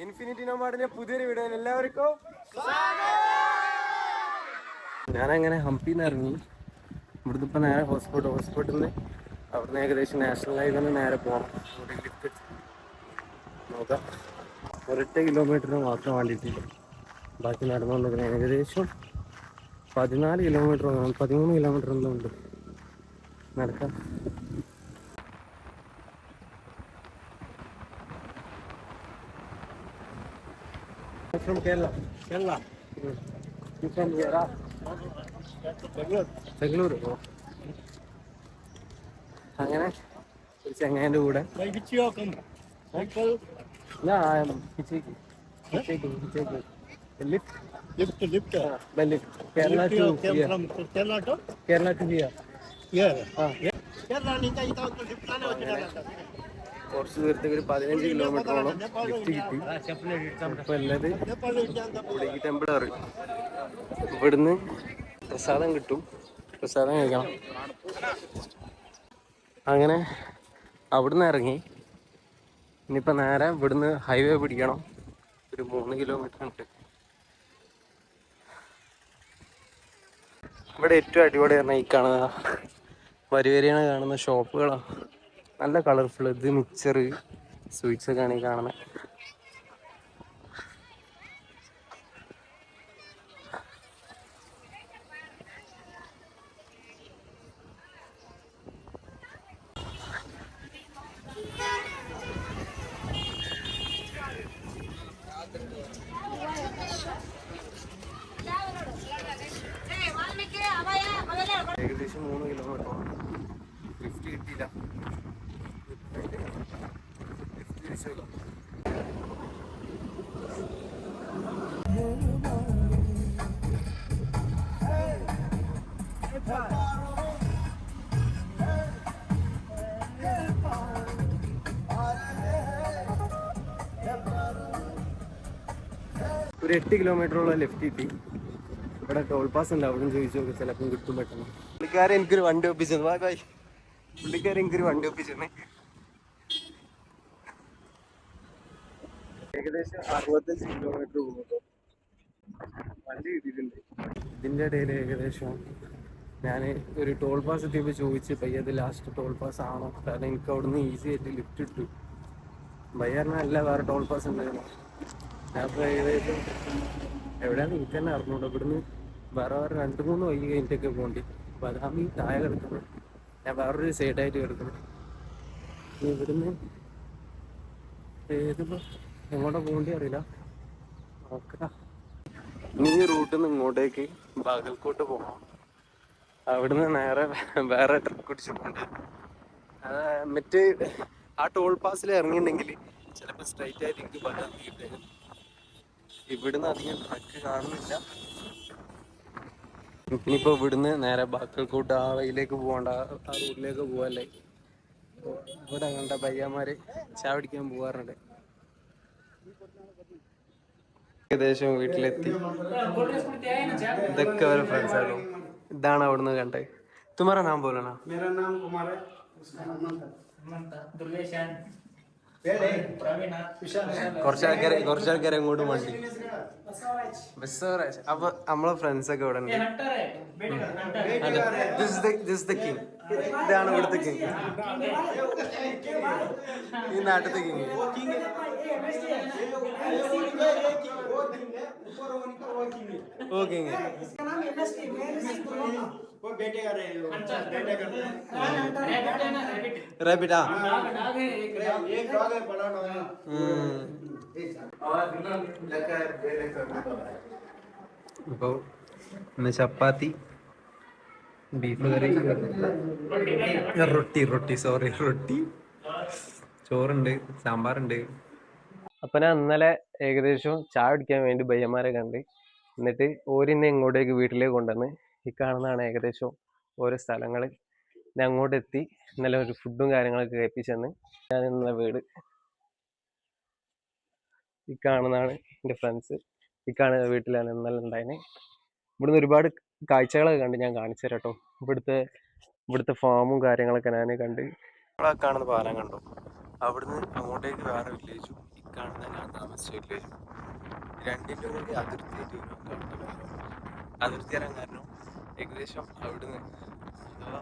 Infinity നോമാഡിന്റെ പുതിയൊരു വീഡിയോയിൽ എല്ലാവർക്കും ഞാനങ്ങനെ ഹംപിന്ന് ഇറങ്ങി. ഇവിടുന്ന് ഇപ്പം നേരെ ഹോസ്പിറ്റലിൽ നിന്ന് അവിടുന്ന് ഏകദേശം നാഷണൽ ഹൈവേ നേരെ പോകണം. നോക്കാം, ഒരൊറ്റ കിലോമീറ്ററിന് മാത്രം വേണ്ടിയിട്ട് ബാക്കി നടന്നുകൊണ്ടിരിക്കുന്നത്. ഏകദേശം 14 കിലോമീറ്റർ 13 കിലോമീറ്റർ എന്തോ ഉണ്ട് നടക്കാം. From Kerala. Kerala. You from where? Bangalore. അങ്ങനെ ഒരു ചങ്ങാൻ്റെ കൂടെ കേരള ടു ഹിയർ. കുറച്ച് ദൂരത്തേക്ക് ഒരു 15 കിലോമീറ്ററോളം ലിഫ്റ്റ് കിട്ടി. ഇപ്പം ഉള്ളത് ഇവിടേക്ക് ടെമ്പിൾ അറിയും. ഇവിടുന്ന് പ്രസാദം കിട്ടും, പ്രസാദം കഴിക്കണം. അങ്ങനെ അവിടുന്ന് ഇറങ്ങി. ഇനിയിപ്പോൾ നേരെ ഇവിടുന്ന് ഹൈവേ പിടിക്കണം. ഒരു 3 കിലോമീറ്റർ ഉണ്ട്. ഇവിടെ ഏറ്റവും അടിപൊളി പറഞ്ഞാൽ ഈ കാണുന്ന വരിവരിയാണ് കാണുന്ന ഷോപ്പുകളാണ്. നല്ല കളർഫുൾ. ഇത് മിക്സർ സ്വീറ്റ്സ് ഒക്കെയാണ് ഈ കാണുന്നത്. ഏകദേശം 3 കിലോമീറ്റർ ലിഫ്റ്റ് കിട്ടിയില്ല. ലിഫ്റ്റ് തിരിച്ചല്ല. ഒരു 8 കിലോമീറ്ററോളം ലെഫ്റ്റ് കിട്ടി. ഇവിടെ ടോൾ പാസ് ഉണ്ട്, അവിടെ ചോദിച്ചു നോക്കി, ചിലപ്പം കിട്ടും പെട്ടെന്ന്. പുള്ളിക്കാരൻ എനിക്കൊരു വണ്ടി ഒപ്പിച്ചത്. പുള്ളിക്കാരൻ എനിക്കൊരു വണ്ടി ഒപ്പിച്ചെന്ന്. ഏകദേശം 65 കിലോമീറ്റർ പോകുമ്പോൾ വണ്ടി കിട്ടിയിട്ടുണ്ട്. ഇതിൻ്റെ ഇടയിൽ ഏകദേശം ഞാൻ ഒരു ടോൾ പാസ് എത്തിയപ്പോൾ ചോദിച്ച് പയ്യത് ലാസ്റ്റ് ടോൾ പാസ് ആണോ, കാരണം എനിക്ക് അവിടുന്ന് ഈസി ആയിട്ട് ലിഫ്റ്റ് ഇട്ടു. ബയ്യാറിന് അല്ല, വേറെ ടോൾ പാസ് ഉണ്ടായിരുന്നു. ഞാൻ ഇപ്പോൾ ഏകദേശം എവിടെയാണ് എനിക്ക് തന്നെ അറിഞ്ഞൂടോ. ഇവിടുന്ന് വേറെ 2-3 വഴി കഴിഞ്ഞിട്ടൊക്കെ പോകേണ്ടി. ബദാമി താഴെ കിടക്കുന്നു, ഞാൻ വേറൊരു സൈഡായിട്ട് കിടക്കുന്നു. ഇവിടുന്ന് ഏതിപ്പോൾ എങ്ങോട്ടാ പോകേണ്ടി അറിയില്ല. നോക്കാം. ഈ റൂട്ടിൽ നിന്ന് ഇങ്ങോട്ടേക്ക് ബാഗൽകോട്ട് പോകണം. അവിടുന്ന് നേരെ വേറെ ട്രിപ്പ് പിടിച്ചിട്ടുണ്ട്. മറ്റേ ആ ടോൾ പാസിൽ ഇറങ്ങിയിട്ടുണ്ടെങ്കിൽ ചിലപ്പോൾ സ്ട്രൈറ്റ് ആയിട്ട് എനിക്ക് ബദാമി കിട്ടും. ഇവിടുന്ന് അധികം ട്രക്ക് കാണുന്നില്ല. ഇനിയിപ്പോൾ ഇവിടുന്ന് നേരെ ബാഗൽകോട്ട് ആ വഴിയിലേക്ക് പോകണ്ട, ആ റൂട്ടിലേക്ക് പോകല്ലേ. ഇവിടെ കണ്ട പയ്യന്മാര് ചായ പിടിക്കാൻ പോകാറുണ്ട്. ഏകദേശം വീട്ടിലെത്തി. ഇതൊക്കെ ഒരു ഫ്രണ്ട്സ് ആണോ. ഇതാണ് അവിടുന്ന് കണ്ടത്. തുമാറാ നാം ബോലണ? കുറച്ചാൾക്കാരെ അങ്ങോട്ട് വണ്ടി ബസ്സവറാജ്. അപ്പൊ നമ്മളെ ഫ്രണ്ട്സ് ഒക്കെ ഇവിടെ ഉണ്ട്. ഇതാണ് ഇവിടുത്തെ കിങ്, ഈ നാട്ടിലത്തെ കിങ്. ഓക്കെ റാബിറ്റാ. അപ്പോൾ ഇന്ന് ചപ്പാത്തി, ബീഫ് കറി, റൊട്ടി, ചോറുണ്ട്, സാമ്പാറുണ്ട്. അപ്പം ഞാൻ ഇന്നലെ ഏകദേശം ചായ കുടിക്കാൻ വേണ്ടി ബയ്യന്മാരെ കണ്ട്. എന്നിട്ട് ഓരിന്നെ ഇങ്ങോട്ടേക്ക് വീട്ടിലേക്ക് കൊണ്ടുവന്ന്. ഈ കാണുന്നതാണ് ഏകദേശം ഓരോ സ്ഥലങ്ങൾ. ഞാൻ അങ്ങോട്ട് എത്തി. ഇന്നലെ ഒരു ഫുഡും കാര്യങ്ങളൊക്കെ കഴിപ്പിച്ചെന്ന്. ഞാൻ ഇന്നലെ വീട് ഈ കാണുന്നതാണ് എൻ്റെ ഫ്രണ്ട്സ്. ഈ കാണുന്ന വീട്ടിലാണ് ഇന്നലെ ഉണ്ടായിരുന്നത്. ഇവിടുന്ന് ഒരുപാട് കാഴ്ചകളൊക്കെ കണ്ട് ഞാൻ കാണിച്ചു തരാം കേട്ടോ. ഇവിടുത്തെ ഫാമും കാര്യങ്ങളൊക്കെ ഞാൻ കണ്ട്. കാണുന്ന പാലം കണ്ടു. അവിടുന്ന് അങ്ങോട്ടേക്ക് വേറെ വില്ലേജും ഈ കാണുന്നതാണ് താമസിച്ചിട്ട് രണ്ടിൻ്റെ കൂടി അതിർത്തിയായിട്ട് അതിർത്തി ഇറങ്ങാൻ കാരണം ഏകദേശം അവിടുന്ന് അഥവാ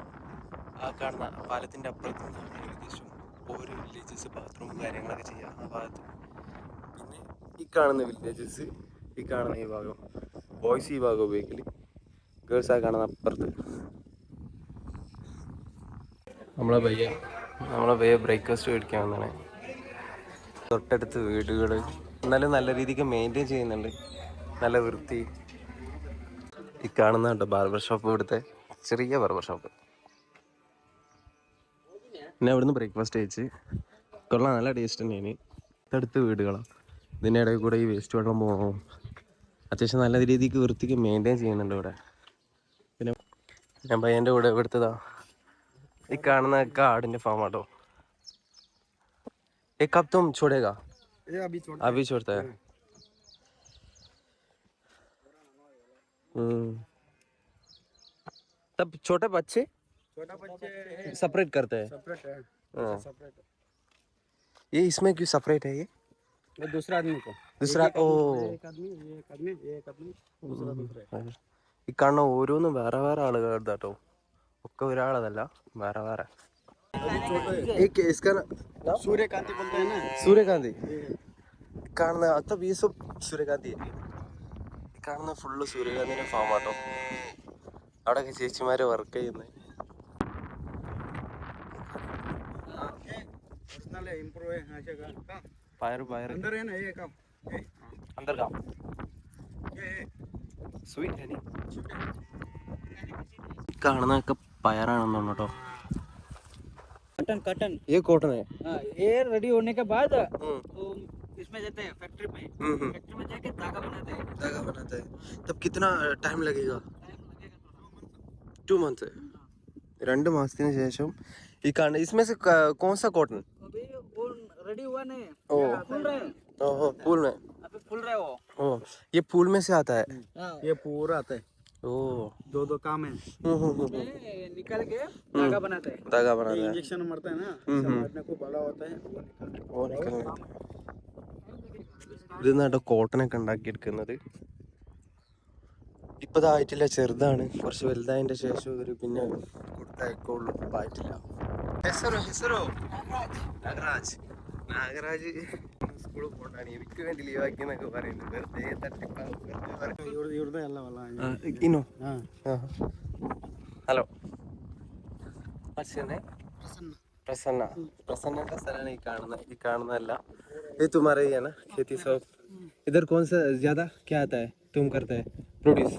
ആ കാണുന്ന പാലത്തിൻ്റെ അപ്പുറത്ത് നിന്നാണ് ഏകദേശം ഓരോ വില്ലേജസ് ബാത്റൂമും കാര്യങ്ങളൊക്കെ ചെയ്യാം ആ ഭാഗത്ത്. പിന്നെ ഈ കാണുന്ന വില്ലേജസ് ഈ കാണുന്ന ഈ ഭാഗം ബോയ്സ് ഈ ഭാഗം ഉപയോഗിക്കല്, ഗേൾസ് ആ കാണുന്ന അപ്പുറത്ത്. നമ്മളെ പയ്യ ബ്രേക്ക്ഫാസ്റ്റ് മേടിക്കാൻ വന്നാണ്. തൊട്ടടുത്ത് വീടുകൾ, എന്നാലും നല്ല രീതിക്ക് മെയിൻറ്റെയിൻ ചെയ്യുന്നുണ്ട്, നല്ല വൃത്തി. ഈ കാണുന്ന കേട്ടോ ബാർബർ ഷോപ്പ്, ഇവിടുത്തെ ചെറിയ ബാർബർ ഷോപ്പ്. പിന്നെ അവിടുന്ന് ബ്രേക്ക്ഫാസ്റ്റ് കഴിച്ച് കൊള്ളാം, നല്ല ടേസ്റ്റ് തന്നെയാണ്. തൊട്ടടുത്ത് വീടുകളാണ്, ഇതിൻ്റെ ഇടയിൽ കൂടെ ഈ വേസ്റ്റ് വെള്ളം പോകണം. അത്യാവശ്യം നല്ല രീതിക്ക് വൃത്തിക്ക് മെയിൻറ്റെയിൻ ചെയ്യുന്നുണ്ട് ഇവിടെ. പിന്നെ ഞാൻ പയ്യൻ്റെ കൂടെ ഇവിടുത്തതാ ഈ കാണുന്ന ആടിൻ്റെ ഫാം ആട്ടോ. एक कब तुम छोड़ेगा? अभी छोड़ता है। तब छोटे बच्चे सेपरेट करते हैं। ये इसमें क्यों सेपरेट है? ये दूसरा आदमी को दूसरा ओ एक आदमी दूसरा ഈ കാണുന്ന ഓരോന്നും വേറെ വേറെ ആളുകളുടെ ഒക്കെ ഒരാളതല്ല, വേറെ വേറെ. सूर्यकांति बोलते हैं ना, സൂര്യകാന്തി കാണുന്ന തब ये सब സൂര്യകാന്തി കാണുന്ന ഫുള്ള് സൂര്യകാന്തിന്റെ ഫാം ആട്ടോ. അവിടെയൊക്കെ ചേച്ചിമാര് വർക്ക് ചെയ്യുന്നത്. പയറ് अंदर है ना, ये काम अंदर काम സ്വീറ്റ് ഹനി. കാണുന്നതൊക്കെ പയറാണെന്ന് കേട്ടോ. कटन ये कॉटन है। ये रेडी होने के बाद तो इसमें जाते हैं फैक्ट्री में जाके धागा बनाते हैं। तब कितना टाइम लगेगा? 2 months. 2 മാസത്തിന് ശേഷം ഈ കാണുന്ന इसमें से कौन सा कॉटन अभी वो रेडी हुआ नहीं, फूल रहे हैं। ओहो, फूल में अभी फूल रहे हो। ओ ये फूल में से आता है। ये पूरा आता है। ओ दो काम है, निकल के धागा बनाते हैं। इंजेक्शन मारते हैं ना, मारने को बड़ा होता है वो निकलने ഇതെന്നാട്ടോ കോട്ടനൊക്കെ ഉണ്ടാക്കിയെടുക്കുന്നത്. ഇപ്പം ഇതായിട്ടില്ല, ചെറുതാണ്. കുറച്ച് വലുതായതിൻ്റെ ശേഷം ഇവർ പിന്നെ കൊടുത്തയക്കുള്ളൂ. ഇപ്പം ആയിട്ടില്ല. ഹെസറോ നാഗരാജ് സ്കൂളിൽ പോകണ്ടാണ്, എനിക്ക് വേണ്ടി ലീവാക്കി എന്നൊക്കെ പറയുന്നത്. വെറുതെ ഇനോ ഹലോ പ്രസന്നന്റെ സ്ഥലമാണ് ഈ കാണുന്നതല്ല. ये तुम्हारा ही है ना खेती सब? इधर कौन सा ज्यादा क्या आता है तुम करते हैं प्रोड्यूस?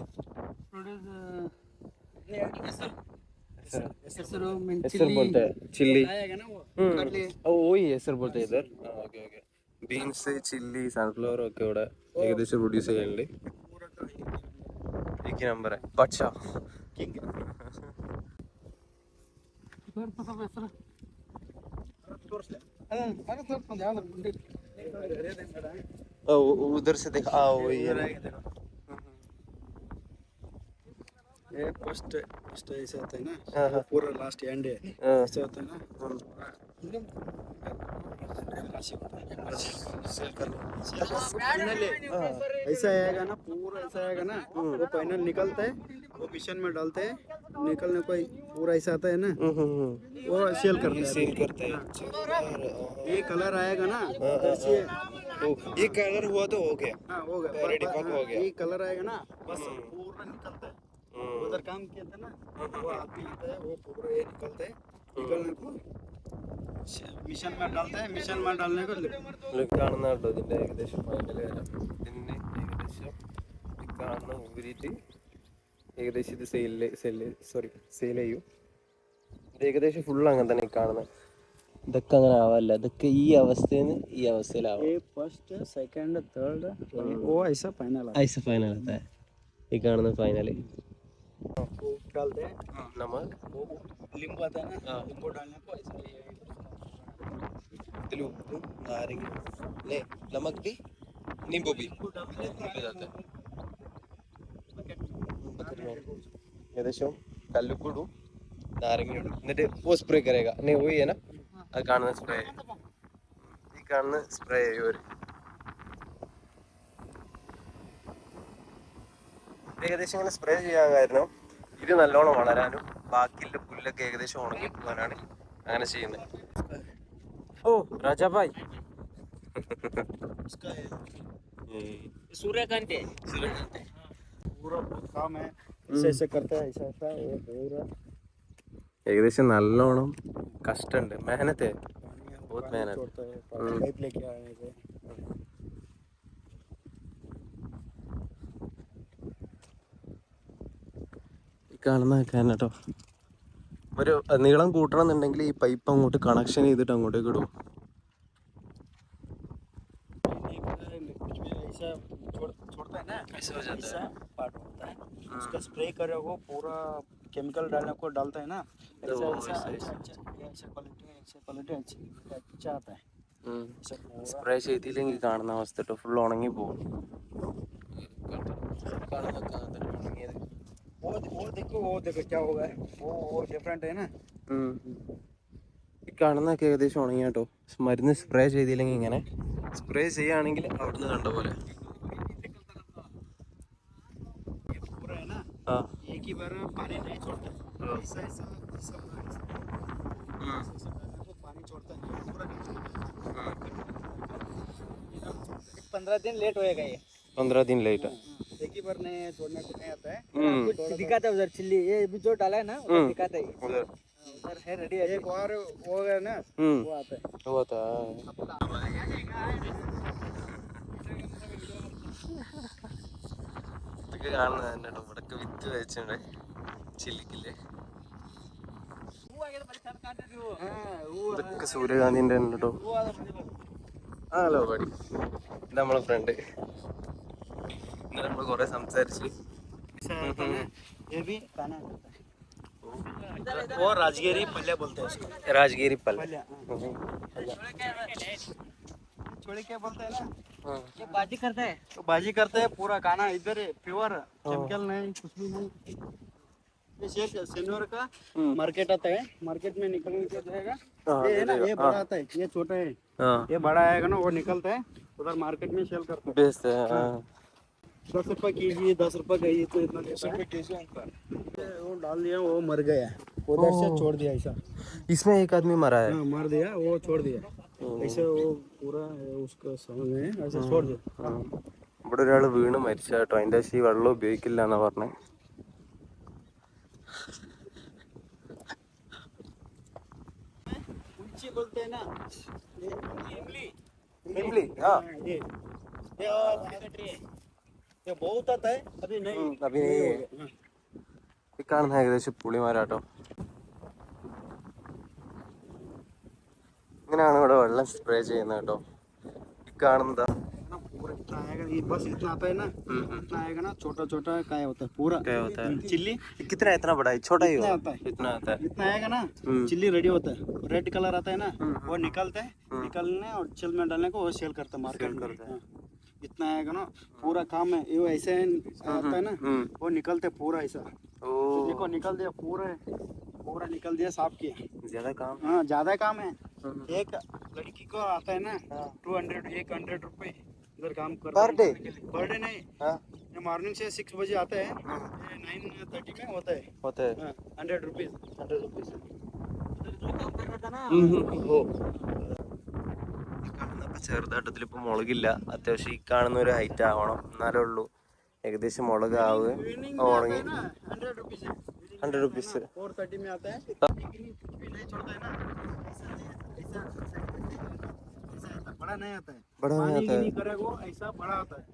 एसर बोलते हैं, चिल्ली वही एसर बोलते हैं इधर. Okay okay. Beans, chilli, sunflower ഒക്കെ ഇവിടെ ഏകദേശം പ്രൊഡ്യൂസ് ചെയ്യുന്നുണ്ട്. एक नंबर है बादशाह किंग. उधर से देखा वही है. ये फर्स्ट ऐसा होता है ना, पूरा लास्ट एंड है ऐसा होता है ना. ऐसा आएगा ना, पूरा ऐसा आएगा ना, वो फाइनल निकलता है, वो मिशन में डालते हैं, निकलने को पूरा ऐसा आता है ना, वो सेल करते हैं. ये कलर आएगा ना, ये कलर हुआ तो हो गया. हाँ हो गया, रेडी पक हो गया. ये कलर आएगा ना, बस पूरा निकलता है. उधर काम किया था ना, वो आदमी आता है, वो पूरा ये निकलता है, निकलने को मिशन में डालते हैं, मिशन में डालने को കാണുന്ന കേട്ടോ ഇതിൻ്റെ ഏകദേശം ഫൈനൽ വരാം. ഇതിന് ഏകദേശം ഈ കാണുന്ന ഊരിയിട്ട് ഏകദേശം ഇത് സെയിൽ ചെയ്യും. ഇത് ഏകദേശം ഫുള്ള് അങ്ങനെ തന്നെ കാണുന്നത്. ഇതൊക്കെ അങ്ങനെ ആവാല്ല, ഇതൊക്കെ ഈ അവസ്ഥയിൽ നിന്ന് ഈ അവസ്ഥയിലാവും. फर्स्ट सेकंड थर्ड वो ऐसा फाइनल ऐसा फाइनल आता है. ഈ കാണുന്ന ഫൈനൽ डालते हैं, नमक नींबू आता है ना, नींबू डालने को ऐसा ഉപ്പ്, നാരങ്ങ, നമക് भी नींबू भी ഏകദേശം കല്ലുപ്പിടും, നാരങ്ങ ഇടും, എന്നിട്ട് वो स्प्रे करेगा नहीं वही है ना. അത് കാണുന്ന സ്പ്രേ, ഈ കാണുന്ന സ്പ്രേ ചെയ്യും. ഏകദേശം ഇങ്ങനെ സ്പ്രേ ചെയ്യാൻ കാരണം ഇത് നല്ലോണം വളരാനും ബാക്കിയുള്ള പുല്ലൊക്കെ ഏകദേശം ഉണങ്ങി പോകാനാണ് അങ്ങനെ ചെയ്യുന്നത്. ഓ രാജാഭായ് सूर्यकांत पूरा काम है ऐसे ऐसे करता है ऐसा ऐसा ये पूरा ഏകദേശം നല്ലോണം കഷ്ടമുണ്ട്. മെഹനത്തെ बहुत पानी मेहनत छोड़ता है पाइप लेके आने को കാണുന്നതൊക്കെ തന്നെ കേട്ടോ. ഒരു നീളം കൂട്ടണം എന്നുണ്ടെങ്കിൽ ഈ പൈപ്പ് അങ്ങോട്ട് കണക്ഷൻ ചെയ്തിട്ട് അങ്ങോട്ടേക്ക് ഇടും. ऐसा छोड़ता है ना ऐसा हो जाता है पार्ट होता है उसका स्प्रे करे वो पूरा केमिकल डालने को डालता है ना ऐसा ऐसा क्वालिटी अच्छा आता है സ്പ്രേ ചെയ്തില്ലെങ്കിൽ കാണുന്ന അവസ്ഥ കേട്ടോ. ഫുൾ ഉണങ്ങി പോകും. वो देखो क्या होगा वो डिफरेंट है ना ഈ കാണുന്നതൊക്കെ ഏകദേശം ഉണങ്ങി കേട്ടോ. മരുന്ന് സ്പ്രേ ചെയ്തില്ലെങ്കിൽ ഇങ്ങനെ സ്പ്രേ ചെയ്യുകയാണെങ്കിൽ അവിടുന്ന് കണ്ട പോലെ पूरा है ना हाँ एक ही बार पानी नहीं छोड़ता ऐसा ऐसा पानी छोड़ता है पूरा 15 दिन लेट होएगा ये 15 दिन लेट. एक ही बार नहीं छोड़ने को नहीं आता है कुछ दिखाता है उधर चिल्ली ये भी जो डाला है ना उधर दिखाता है उधर उधर है रेडी है एक और वो है ना वो आता है वो था. ഇതൊക്കെ കാണുന്നത് തന്നെ കേട്ടോ. ഇവിടൊക്കെ വിത്ത് വെച്ചിട്ടുണ്ട് ചില്ലിക്കില്ലേ. ഇതൊക്കെ സൂര്യകാന്തിന്റെ തന്നെ കേട്ടോ. ഹലോ പടി, ഇത് നമ്മളെ ഫ്രണ്ട്. ഇന്നലെ നമ്മള് കൊറേ സംസാരിച്ച്. ये भी खाना वो राजगिरी पल्ले बोलते हैं उसको राजगिरी पल छोड़े क्या बोलते हैं ना हाँ. ये बाजी करता है तो बाजी करते हैं पूरा खाना इधर प्योर केमिकल नहीं कुछ भी नहीं ये शेख सेनियर का मार्केट आता है मार्केट में निकलने के जाएगा ये है ना ये बड़ा आता है ये छोटा है ये बड़ा आएगा ना वो निकलता है उधर मार्केट में सेल करते हैं बेचते हैं. 10 रुपए केजी 10 रुपए का ये तो इतना 10 रुपए केजी वो डाल दिया वो मर गया उधर से छोड़ दिया ऐसा इसमें एक आदमी मरा है. हाँ मार दिया वो छोड़ दिया ऐसे वो पूरा उसका समझ में ऐसे छोड़ दिया ഇവിടെ ഒരാൾ വീണ് മരിച്ച കേട്ടോ. അതിന്റെ ഈ വെള്ളം ഉപയോഗിക്കില്ല എന്നാ പറഞ്ഞേ. उल्ची बोलते हैं ना ये इमली इमली, हाँ. ये बहुत आता है अभी नहीं अभी नहीं है. ഈ കാണുന്ന ഏകദേശം പുളിമാരാട്ടോ. ഇങ്ങനെയാണ് ഇവിടെ വെള്ളം സ്പ്രേ ചെയ്യുന്നത് കേട്ടോ. ഈ കാണുന്നതാ पूरा इतना आएगा ये बस इतना आता है ना इतना आएगा ना छोटा छोटा काय होता है पूरा क्या होता है? चिल्ली कितना इतना बड़ा है? छोटा ही इतना हो आता है इतना आता है. इतना आएगा ना चिल्ली रेडी होता है रेड कलर आता है ना वो निकलता है निकलने और चिल में डालने को वो सेल करता है मार्केट में हाँ. इतना आएगा ना पूरा काम है ये ऐसे आता है ना वो निकलते पूरा ऐसा ओ देखो निकल दिया पूरा पूरा निकल दिया साफ किया ज्यादा काम. हाँ ज्यादा काम है एक लड़की को आता है ना 100 रुपए इधर काम कर पर डे पर डे नहीं हाँ ये मॉर्निंग से 6 बजे आता है 9:30 में होता है होते हैं. 100 रुपीज ഓ കാണുന്നപ്പോ ചെറുതാട്ടത്തിൽ ഇപ്പൊ മുളകില്ല. അത്യാവശ്യം ഈ കാണുന്ന ഒരു ഹൈറ്റ് ആവണം എന്നാലേ ഉള്ളൂ ഏകദേശം മുളക് ആവുക. ഉണങ്ങി 100 रुपीज 100 रुपीज 4:30 में आता है कुछ भी नहीं छोड़ता है ना ऐसा बड़ा नहीं आता है बड़ा नहीं आता है. नहीं करेगा वो ऐसा बड़ा आता है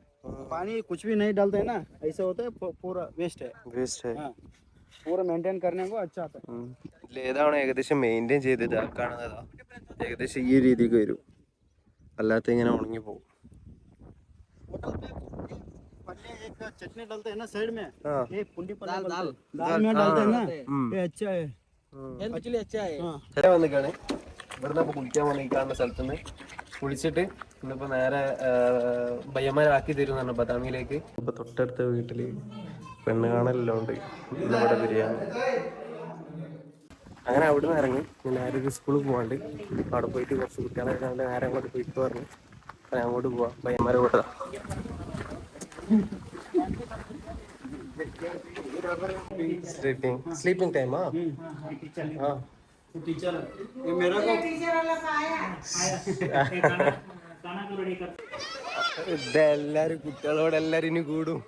पानी कुछ भी नहीं डालते है ना ऐसा होता है पूरा वेस्ट है വേസ്റ്റ് है. हाँ पूरा मेंटेन करने को अच्छा आता है ഇതിൽ ഏതാണ് ഏകദേശം മെയിൻറ്റെയിൻ ചെയ്തത് കാണുന്നതാ ഏകദേശം ഈ രീതിക്ക് വരും. അല്ലാത്ത ഇങ്ങനെ ഉണങ്ങി പോകും. होटल पे पल्ले एक चटनी डालते हैं ना साइड में हाँ. ये पुंडी पल्ले दाल में डालते हैं ना ये अच्छा है एक्चुअली अच्छा है ചില വന്നിക്കാണ് ഇവിടുന്ന് അപ്പോൾ കുളിക്കാൻ വന്ന് ഈ കാണുന്ന സ്ഥലത്തുനിന്ന് കുളിച്ചിട്ട് ഇന്നിപ്പോൾ നേരെ ബയ്യന്മാരാക്കി തരുമെന്നാണ് ബദാമിയിലേക്ക്. ഇപ്പോൾ തൊട്ടടുത്ത വീട്ടിൽ പെണ്ണ് കാണലെല്ലാം ഉണ്ട്. ഇവിടെ ബിരിയാണി അങ്ങനെ അവിടെ നിന്ന് ഇറങ്ങി നേരെ ഒരു സ്കൂളിൽ പോകാണ്ട് അവിടെ പോയിട്ട് കുറച്ച് കുട്ടികളെ നേരെ അങ്ങോട്ട് പോയിട്ട് പറഞ്ഞു ഞാൻ അങ്ങോട്ട് പോവാം. ബയ്യന്മാരെ കൂട്ടതാ स्लीपिंग टाइम हाँ हाँ टीचर ये मेरा को ഇതെല്ലാരും കുട്ടികളോടെല്ലാരും ഇനി കൂടും.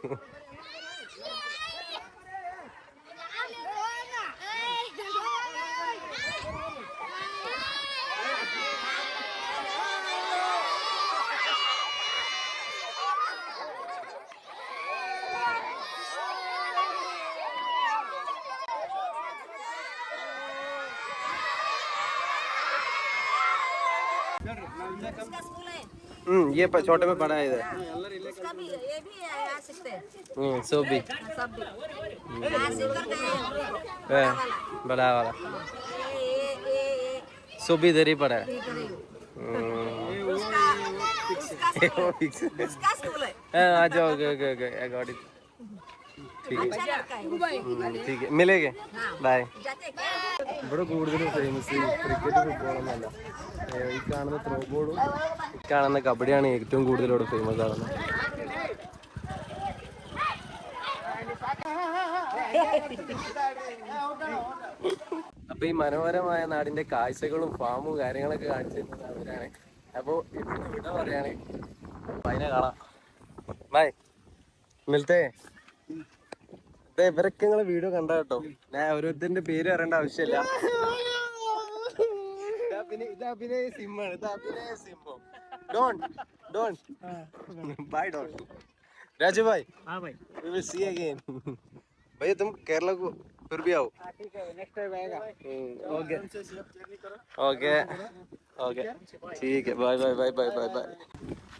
ये छोटे में पढ़ा है इधर. इसका भी ये भी आ सकते हैं सो भी सब भी आ सकते हैं बड़ा वाला ये सो भी इधर ही पढ़ा है. उसका उसका स्कूल है अच्छा okay okay okay I got it. ठीक है अच्छा लड़का है ठीक है मिलेंगे बाय. जाते क्या ഇവിടെ കൂടുതലും ഫേമസ് ക്രിക്കറ്റ് ഫുട്ബോൾ എന്നല്ല, ഈ കാണുന്ന ത്രോ ബോളും ഈ കാണുന്ന കബഡിയാണ് ഏറ്റവും കൂടുതൽ ഇവിടെ ഫേമസ് ആകുന്നത്. അപ്പൊ ഈ മനോഹരമായ നാടിന്റെ കാഴ്ചകളും ഫാമും കാര്യങ്ങളൊക്കെ കാണിച്ചു തരുന്നത് അവരാണ്. അപ്പൊ ഇവിടെ പറയാണ് അതിനെ കാണാം. ബൈ മിൽത്തേ. ഇവരൊക്കെ നിങ്ങളെ വീഡിയോ കണ്ട കേട്ടോ, ഞാൻ ഓരോരുത്തരുടെ പേര് അറിയേണ്ട ആവശ്യമില്ല. ഇത് അഭിനയ സിംഹാണ്, ഇത് അഭിനയ സിംഹം. डोंट बाय डोंट राजू भाई. हाँ भाई we will see again. भैया तुम केरला को फिर भी आओ. ठीक है नेक्स्ट टाइम आएगा. ओके ओके ओके ठीक है. Bye bye bye bye bye bye.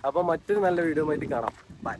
അപ്പൊ മറ്റൊരു നല്ല വീഡിയോ ആയിട്ട് കാണാം. ബൈ.